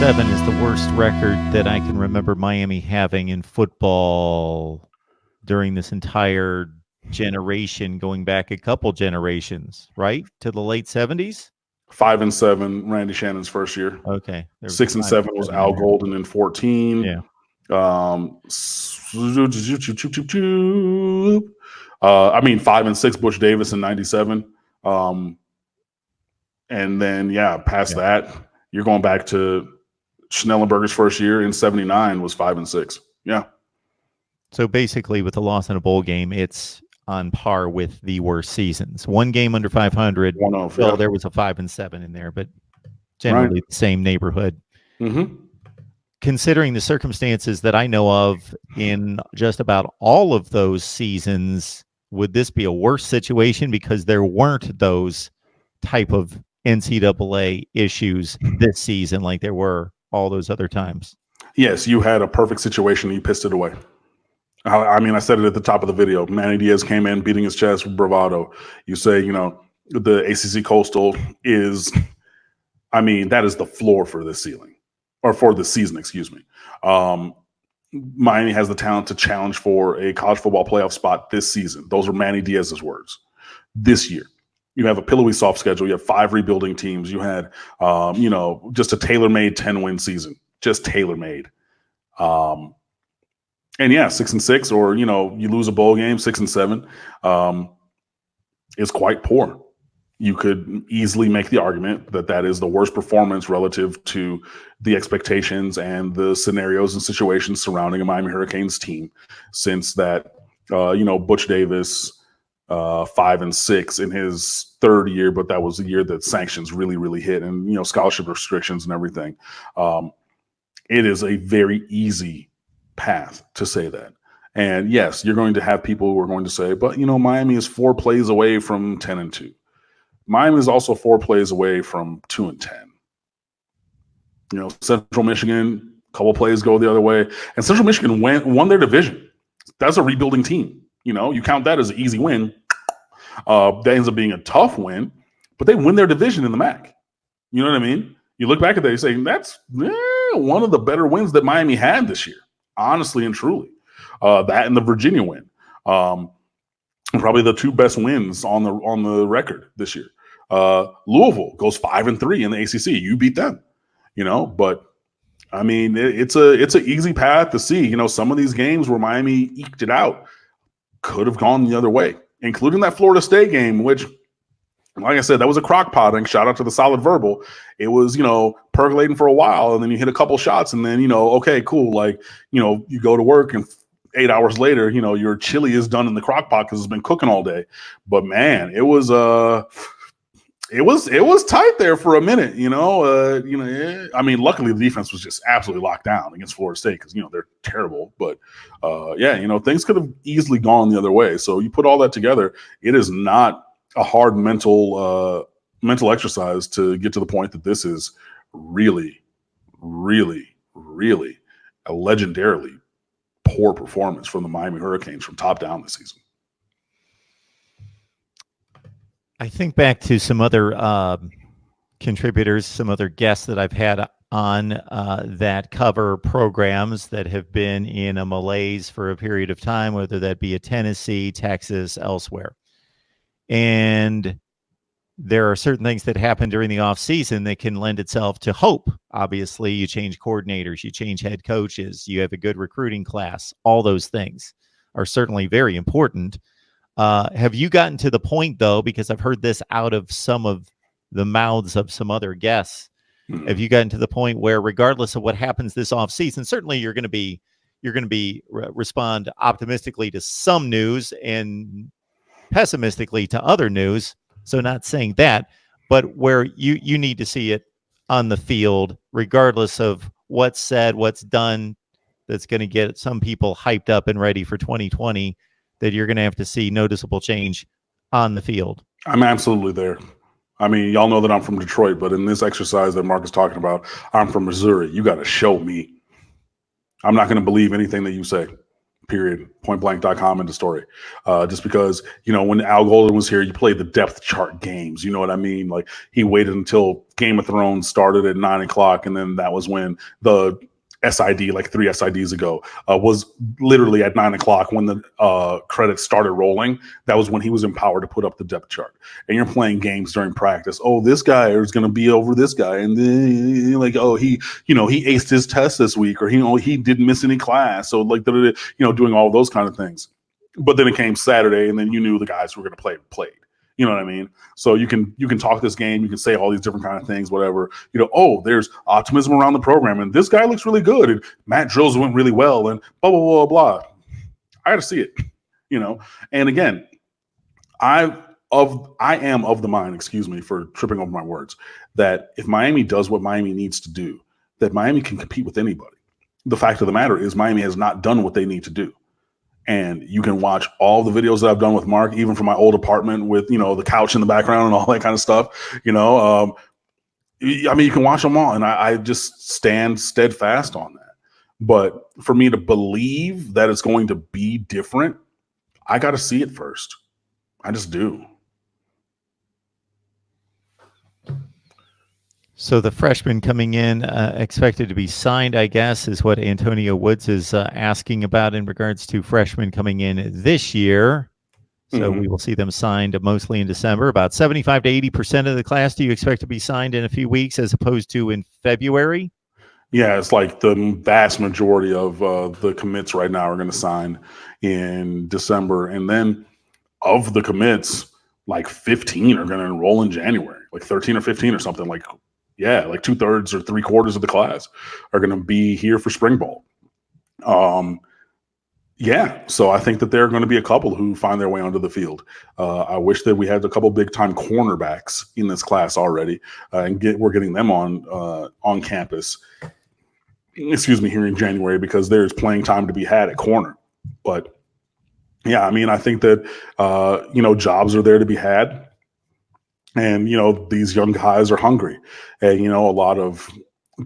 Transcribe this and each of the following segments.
5-7 is the worst record that I can remember Miami having in football during this entire generation, going back a couple generations, right? To the late 70s? 5-7, Randy Shannon's first year. Okay. 6-7 was Al Golden in 14. Yeah. I mean, 5-6, Butch Davis in 97. And then, past that, you're going back to Schnellenberger's first year in 79 was 5-6. Yeah. So basically, with the loss in a bowl game, it's on par with the worst seasons. One game under 500. There was a 5-7 in there, but generally the same neighborhood. Mm-hmm. Considering the circumstances that I know of in just about all of those seasons, would this be a worse situation because there weren't those type of NCAA issues this season like there were all those other times? Yes, you had a perfect situation and you pissed it away. I mean, I said it at the top of the video. Manny Diaz came in beating his chest with bravado. You say, the ACC Coastal is, that is the floor for this ceiling, or for the season, excuse me. Miami has the talent to challenge for a college football playoff spot this season. Those are Manny Diaz's words. This year, you have a pillowy soft schedule. You have 5 rebuilding teams. You had, just a tailor-made 10-win season, just tailor-made. And 6-6, or you lose a bowl game, 6-7, is quite poor. You could easily make the argument that is the worst performance relative to the expectations and the scenarios and situations surrounding a Miami Hurricanes team since that, Butch Davis 5-6 in his third year, but that was the year that sanctions really, really hit, and scholarship restrictions and everything. It is a very easy path to say that. And yes, you're going to have people who are going to say, but Miami is 4 plays away from 10-2. Miami is also 4 plays away from 2-10. Central Michigan, a couple plays go the other way, and Central Michigan won their division. That's a rebuilding team. You count that as an easy win. That ends up being a tough win, but they win their division in the MAC. You know what I mean? You look back at that, you say that's one of the better wins that Miami had this year. Honestly and truly, that and the Virginia win, probably the 2 best wins on the record this year. Louisville goes 5-3 in the ACC. You beat them, But it's an easy path to see. Some of these games where Miami eked it out could have gone the other way, including that Florida State game, which, like I said, that was a crock potting. Shout out to the solid verbal. It was, percolating for a while, and then you hit a couple shots, and then, okay, cool. Like, you go to work, and 8 hours later, your chili is done in the crock pot because it's been cooking all day. But man, it was tight there for a minute. Luckily the defense was just absolutely locked down against Florida State because they're terrible. But things could have easily gone the other way. So you put all that together, it is not a hard mental exercise to get to the point that this is really, really, really a legendarily poor performance from the Miami Hurricanes from top down this season. I think back to some other contributors, some other guests that I've had on that cover programs that have been in a malaise for a period of time, whether that be at Tennessee, Texas, elsewhere. And there are certain things that happen during the off season that can lend itself to hope. Obviously, you change coordinators, you change head coaches, you have a good recruiting class. All those things are certainly very important. Have you gotten to the point, though, because I've heard this out of some of the mouths of some other guests, have you gotten to the point where regardless of what happens this off season, certainly you're going to respond optimistically to some news and pessimistically to other news? So not saying that, but where you need to see it on the field, regardless of what's said, what's done, that's going to get some people hyped up and ready for 2020, that you're going to have to see noticeable change on the field. I'm absolutely there. Y'all know that I'm from Detroit, but in this exercise that Mark is talking about, I'm from Missouri. You got to show me. I'm not going to believe anything that you say, period, pointblank.com into story. Just because, when Al Golden was here, you played the depth chart games. You know what I mean? Like, he waited until Game of Thrones started at 9 o'clock, and then that was when the SID, like 3 SIDs ago, was literally at 9 o'clock when the credits started rolling. That was when he was empowered to put up the depth chart. And you're playing games during practice. Oh, this guy is going to be over this guy, and then like, oh, he aced his test this week, or he didn't miss any class. So like, doing all those kind of things. But then it came Saturday, and then you knew the guys who were going to play played. You know what I mean? So you can talk this game, you can say all these different kind of things, whatever. Oh, there's optimism around the program, and this guy looks really good, and Matt drills went really well, and blah blah blah blah. I got to see it, And again, I am of the mind, excuse me for tripping over my words, that if Miami does what Miami needs to do, that Miami can compete with anybody. The fact of the matter is Miami has not done what they need to do. And you can watch all the videos that I've done with Mark, even from my old apartment with, the couch in the background and all that kind of stuff. You can watch them all. And I just stand steadfast on that. But for me to believe that it's going to be different, I got to see it first. I just do. So the freshman coming in, expected to be signed, I guess, is what Antonio Woods is asking about in regards to freshmen coming in this year. So we will see them signed mostly in December. About 75 to 80% of the class do you expect to be signed in a few weeks as opposed to in February? Yeah, it's like the vast majority of the commits right now are going to sign in December. And then of the commits, like 15 are going to enroll in January, like 13 or 15 or something. Like 2/3 or 3/4 of the class are going to be here for spring ball. So I think that there are going to be a couple who find their way onto the field. I wish that we had a couple big time cornerbacks in this class already, and we're getting them on campus. Excuse me, here in January, because there's playing time to be had at corner. But yeah, I think that jobs are there to be had. And, these young guys are hungry. And, a lot of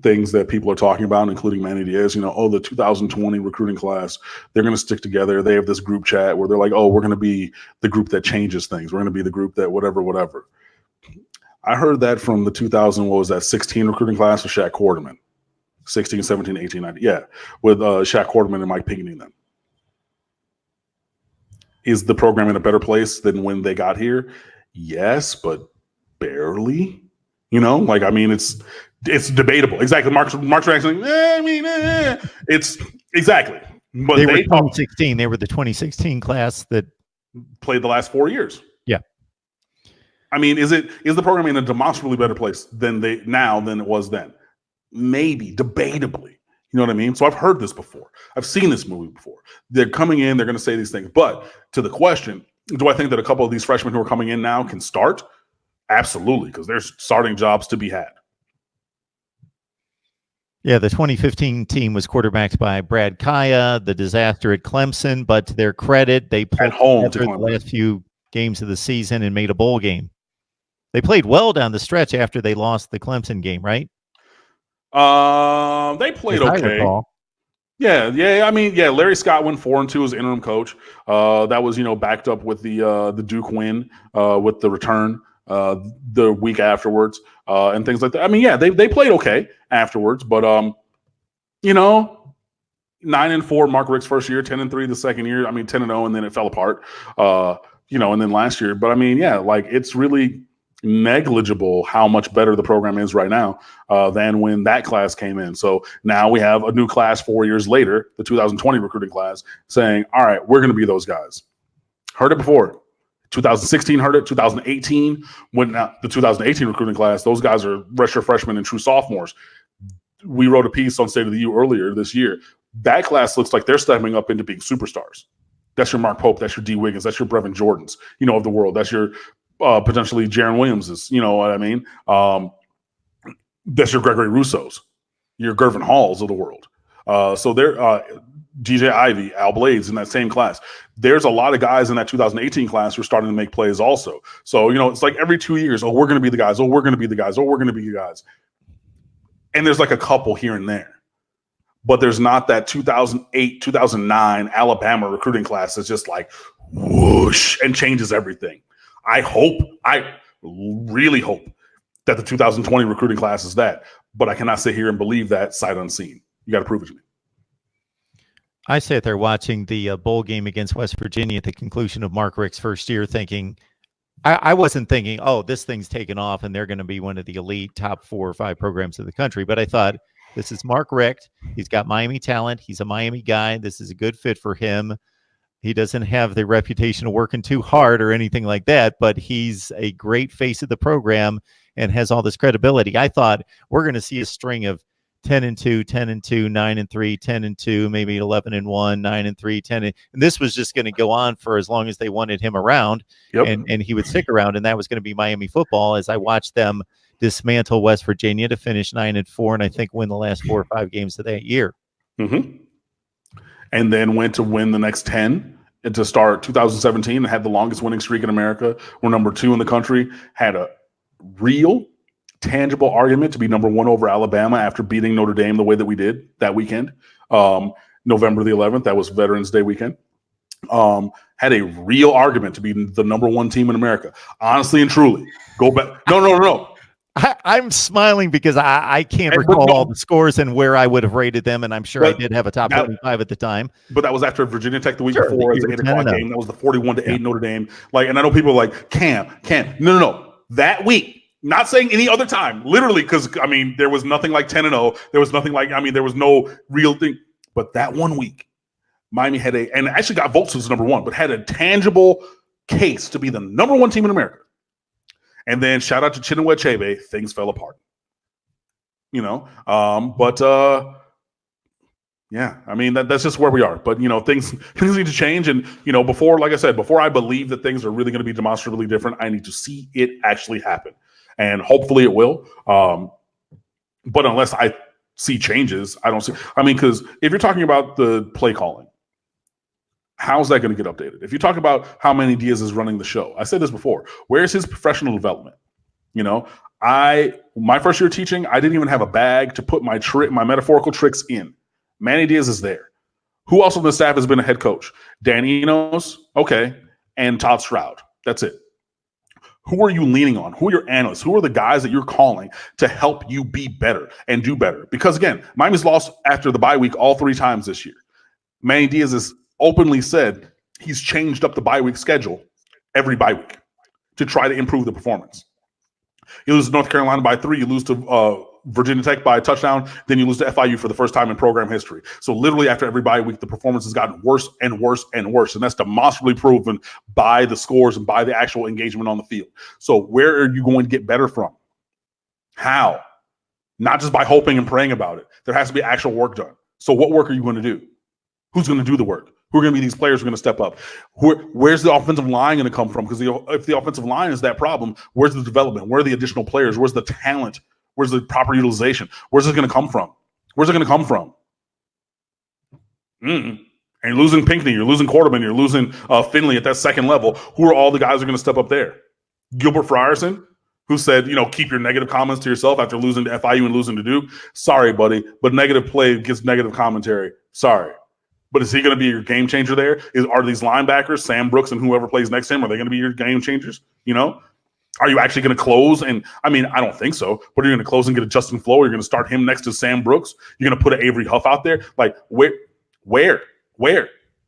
things that people are talking about, including Manny Diaz, the 2020 recruiting class, they're going to stick together. They have this group chat where they're like, oh, we're going to be the group that changes things. We're going to be the group that whatever. I heard that from the 16 recruiting class with Shaq Quarterman. 16, 17, 18, 19. Yeah, with Shaq Quarterman and Mike Pinckney then. Is the program in a better place than when they got here? Yes, but barely. It's debatable. Exactly. Mark's reaction. It's exactly. But they were 2016. They were the 2016 class that played the last 4 years. Yeah. Is the program in a demonstrably better place than it was then? Maybe, debatably. You know what I mean? So I've heard this before. I've seen this movie before. They're coming in, they're going to say these things. But to the question, do I think that a couple of these freshmen who are coming in now can start? Absolutely, because there's starting jobs to be had. Yeah, the 2015 team was quarterbacked by Brad Kaya, the disaster at Clemson, but to their credit, they played the last few games of the season and made a bowl game. They played well down the stretch after they lost the Clemson game, right? They played okay. Yeah. Larry Scott went 4-2 as interim coach. That was, backed up with the Duke win, with the return the week afterwards, and things like that. They played okay afterwards, but 9-4 Mark Richt's first year, 10-3 the second year. 10-0, and then it fell apart. And then last year, but it's really negligible how much better the program is right now than when that class came in. So now we have a new class 4 years later, the 2020 recruiting class, saying, all right, we're going to be those guys. Heard it before. 2016 heard it. 2018, when the 2018 recruiting class, those guys are redshirt freshmen and true sophomores. We wrote a piece on State of the U earlier this year. That class looks like they're stepping up into being superstars. That's your Mark Pope. That's your D. Wiggins. That's your Brevin Jordans, of the world. That's your potentially Jaron Williams's, you know what I mean? That's your Gregory Russo's, your Gervin Halls of the world. So they're DJ Ivey, Al Blades in that same class. There's a lot of guys in that 2018 class who are starting to make plays also. So, it's like every 2 years, oh, we're going to be the guys. Oh, we're going to be the guys. Oh, we're going to be the guys. And there's like a couple here and there. but there's not that 2008, 2009 Alabama recruiting class that's just like whoosh and changes everything. I really hope that the 2020 recruiting class is that, but I cannot sit here and believe that sight unseen. You got to prove it to me. I sat there watching the bowl game against West Virginia at the conclusion of Mark Richt's first year thinking, I wasn't thinking, oh, this thing's taken off and they're going to be one of the elite top 4 or 5 programs of the country. But I thought, this is Mark Richt. He's got Miami talent. He's a Miami guy. This is a good fit for him. He doesn't have the reputation of working too hard or anything like that, but he's a great face of the program and has all this credibility. I thought we're going to see a string of 10-2, 10-2, 9-3, 10-2, maybe 11-1, 9-3, 10. And this was just going to go on for as long as they wanted him around, and he would stick around. And that was going to be Miami football as I watched them dismantle West Virginia to finish 9-4, and I think win the last 4 or 5 games of that year. Mm-hmm. And then went to win the next 10 and to start 2017 and had the longest winning streak in America. We're number 2 in the country, had a real tangible argument to be number 1 over Alabama after beating Notre Dame the way that we did that weekend. November the 11th, that was Veterans Day weekend. Had a real argument to be the number 1 team in America. Honestly and truly, go back. No. I'm smiling because I can't recall all the scores and where I would have rated them, and I'm sure I did have a top 25 at the time. But that was after Virginia Tech the week before. It was an 8 o'clock game. That was the 41-8 Notre Dame. And I know people are like, Cam. No. That week, not saying any other time, literally, because, there was nothing like 10-0. There was nothing like, there was no real thing. But that one week, Miami had and actually got votes as number 1, but had a tangible case to be the number 1 team in America. And then shout out to Chinua Achebe, things fell apart. That's just where we are. But things need to change. And before I believe that things are really going to be demonstrably different, I need to see it actually happen, and hopefully it will. But unless I see changes, I don't see. Because if you're talking about the play calling, how's that going to get updated? If you talk about how Manny Diaz is running the show, I said this before, where's his professional development? My first year teaching, I didn't even have a bag to put my metaphorical tricks in. Manny Diaz is there. Who else on the staff has been a head coach? Dan Enos, okay, and Todd Stroud. That's it. Who are you leaning on? Who are your analysts? Who are the guys that you're calling to help you be better and do better? Because again, Miami's lost after the bye week all 3 times this year. Manny Diaz has openly said he's changed up the bye week schedule every bye week to try to improve the performance. You lose to North Carolina by 3, you lose to Virginia Tech by a touchdown, then you lose to FIU for the first time in program history. So literally after every bye week, the performance has gotten worse and worse and worse. And that's demonstrably proven by the scores and by the actual engagement on the field. So where are you going to get better from? How? Not just by hoping and praying about it. There has to be actual work done. So what work are you going to do? Who's going to do the work? Who are going to be these players who are going to step up? Where's the offensive line going to come from? Because if the offensive line is that problem, where's the development? Where are the additional players? Where's the talent? Where's the proper utilization? Where's it going to come from? And you're losing Pinckney, you're losing Quarterman, you're losing Finley at that second level. Who are all the guys who are going to step up there? Gilbert Frierson, who said, keep your negative comments to yourself after losing to FIU and losing to Duke. Sorry, buddy, but negative play gets negative commentary. Sorry. But is he going to be your game changer there? Are these linebackers, Sam Brooks and whoever plays next to him, are they going to be your game changers? Are you actually going to close? And I don't think so. But are you going to close and get a Justin Flo? You're going to start him next to Sam Brooks? You're going to put an Avery Huff out there? Like where?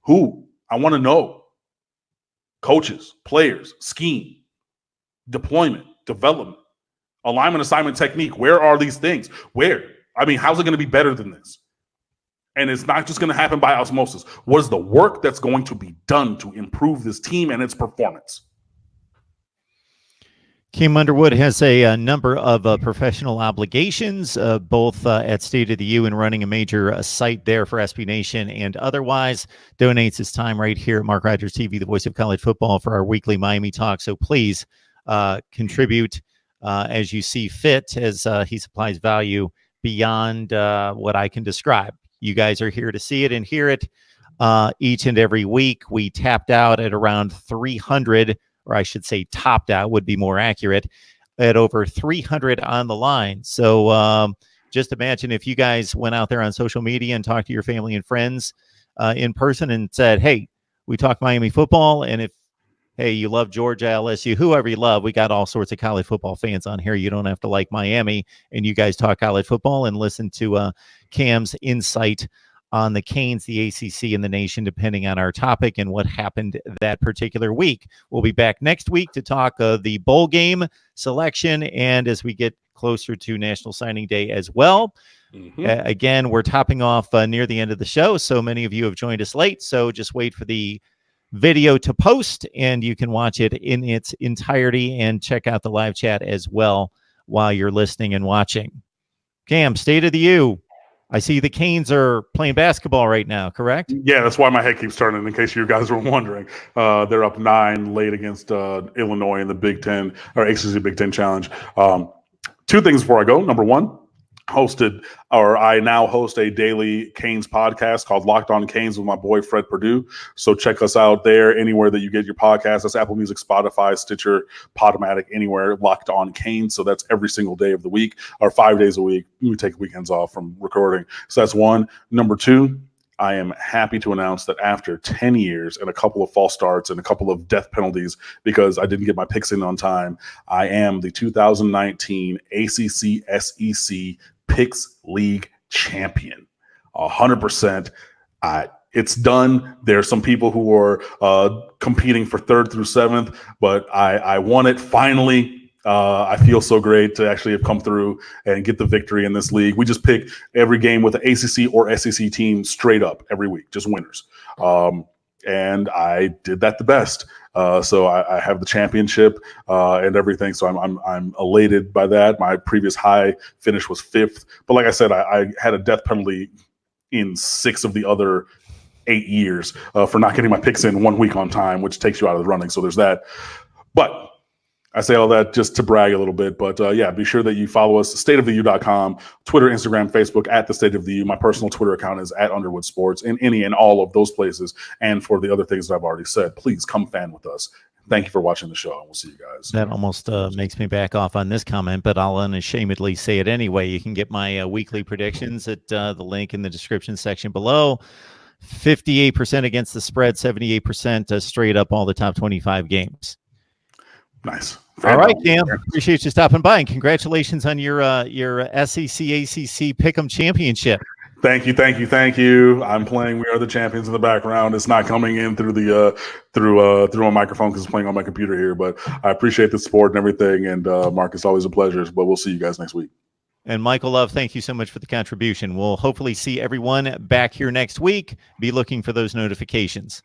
Who? I want to know. Coaches, players, scheme, deployment, development, alignment, assignment, technique. Where are these things? Where? How's it going to be better than this? And it's not just going to happen by osmosis. What is the work that's going to be done to improve this team and its performance? Kim Underwood has a number of professional obligations, both at State of the U and running a major site there for SB Nation and otherwise. Donates his time right here at Mark Rogers TV, the voice of college football, for our weekly Miami talk. So please contribute as you see fit, as he supplies value beyond what I can describe. You guys are here to see it and hear it each and every week. We tapped out at around 300, or I should say topped out would be more accurate, at over 300 on the line. So just imagine if you guys went out there on social media and talked to your family and friends in person and said, hey, we talk Miami football. And if, hey, you love Georgia, LSU, whoever you love, we got all sorts of college football fans on here. You don't have to like Miami, and you guys talk college football and listen to Cam's insight on the Canes, the ACC, and the nation, depending on our topic and what happened that particular week. We'll be back next week to talk the bowl game selection, and as we get closer to National Signing Day as well. Again, we're topping off near the end of the show, so many of you have joined us late, so just wait for the video to post, and you can watch it in its entirety and check out the live chat as well while you're listening and watching. Cam, State of the U. I see the Canes are playing basketball right now, correct? Yeah, that's why my head keeps turning, in case you guys were wondering. They're up 9 late against Illinois in the Big Ten, or ACC Big Ten Challenge. 2 things before I go. Number one, I now host a daily Canes podcast called Locked On Canes with my boy Fred Perdue. So check us out there anywhere that you get your podcast. That's Apple Music, Spotify, Stitcher, Podomatic, anywhere. Locked On Canes. So that's every single day of the week, or 5 days a week. We take weekends off from recording. So that's one. Number 2, I am happy to announce that after 10 years and a couple of false starts and a couple of death penalties because I didn't get my picks in on time, I am the 2019 ACC SEC Picks League champion. 100%. It's done. There's some people who are competing for 3rd through 7th, but I won it finally. I feel so great to actually have come through and get the victory in this league. We just pick every game with the ACC or SEC team straight up every week, just winners. And I did that the best. So I have the championship and everything. So I'm elated by that. My previous high finish was 5th. But like I said, I had a death penalty in 6 of the other 8 years for not getting my picks in 1 week on time, which takes you out of the running. So there's that. But I say all that just to brag a little bit, but yeah, be sure that you follow us, stateoftheu.com, Twitter, Instagram, Facebook, at the State of the U. My personal Twitter account is at Underwood Sports, in any and all of those places. And for the other things that I've already said, please come fan with us. Thank you for watching the show, and we'll see you guys. That almost makes me back off on this comment, but I'll unashamedly say it anyway. You can get my weekly predictions at the link in the description section below. 58% against the spread, 78% straight up all the top 25 games. Nice. All right, Cam. Appreciate you stopping by, and congratulations on your SEC ACC Pick'em Championship. Thank you. I'm playing "We Are the Champions" in the background. It's not coming in through the through a microphone because it's playing on my computer here. But I appreciate the support and everything. And Mark, it's always a pleasure. But we'll see you guys next week. And Michael Love, thank you so much for the contribution. We'll hopefully see everyone back here next week. Be looking for those notifications.